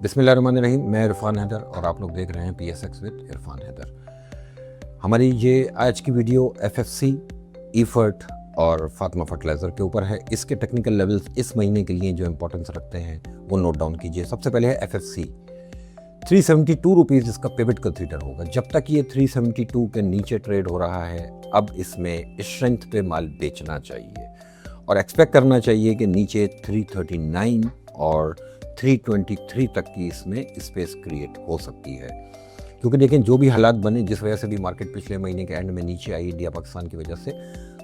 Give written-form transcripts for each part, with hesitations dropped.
बिस्मिल्लाहिर्रहमानिर्रहीम। मैं इरफान हैदर और आप लोग देख रहे हैं PSX विद इरफान हैदर। हमारी ये आज की वीडियो FFC, ईफर्ट और फातिमा फर्टिलाइज़र के ऊपर है। इसके टेक्निकल लेवल्स इस महीने के लिए जो इंपॉर्टेंस रखते हैं वो नोट डाउन कीजिए। सबसे पहले है FFC 372 रुपीज़ इसका पिवट कंसीडर होगा। जब तक ये 372 के नीचे ट्रेड हो रहा है, अब इसमें स्ट्रेंथ पे माल बेचना चाहिए और एक्सपेक्ट करना चाहिए कि नीचे 339 और 323 तक की इसमें स्पेस क्रिएट हो सकती है। क्योंकि देखें, जो भी हालात बने, जिस वजह से भी मार्केट पिछले महीने के एंड में नीचे आई इंडिया पाकिस्तान की वजह से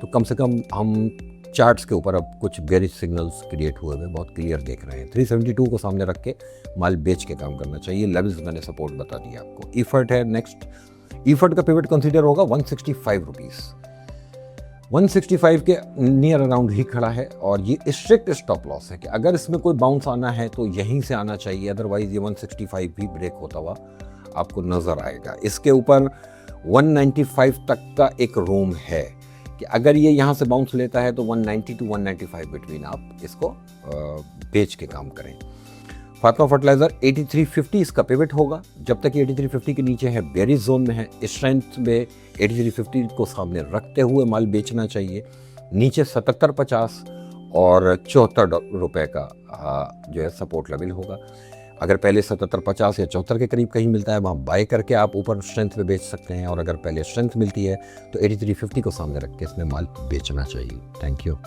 कम हम चार्ट्स के ऊपर अब कुछ बेरिश सिग्नल्स क्रिएट हुए हुए बहुत क्लियर देख रहे हैं। 372 को सामने रख के माल बेच के काम करना चाहिए। लेवल्स मैंने सपोर्ट बता दिया आपको। ईफर्ट है नेक्स्ट। ईफर्ट का पिवट कंसीडर होगा 165 रुपीज़। 165 के नियर अराउंड ही खड़ा है और ये स्ट्रिक्ट स्टॉप लॉस है कि अगर इसमें कोई बाउंस आना है तो यहीं से आना चाहिए, अदरवाइज ये 165 भी ब्रेक होता हुआ आपको नज़र आएगा। इसके ऊपर 195 तक का एक रूम है कि अगर ये यहाँ से बाउंस लेता है तो 190 टू 195 बिटवीन आप इसको बेच के काम करें। फातिमा फर्टिलाइज़र 8350 इसका पिवट होगा। जब तक 8350 के नीचे है, बेरिश जोन में है, स्ट्रेंथ में 8350 को सामने रखते हुए माल बेचना चाहिए। नीचे 7750 और 74 रुपये का जो है सपोर्ट लेवल होगा। अगर पहले 7750 या 74 के करीब कहीं मिलता है, वहाँ बाय करके आप ऊपर स्ट्रेंथ पे बेच सकते हैं, और अगर पहले स्ट्रेंथ मिलती है तो 8350 को सामने रख के इसमें माल बेचना चाहिए। Thank you.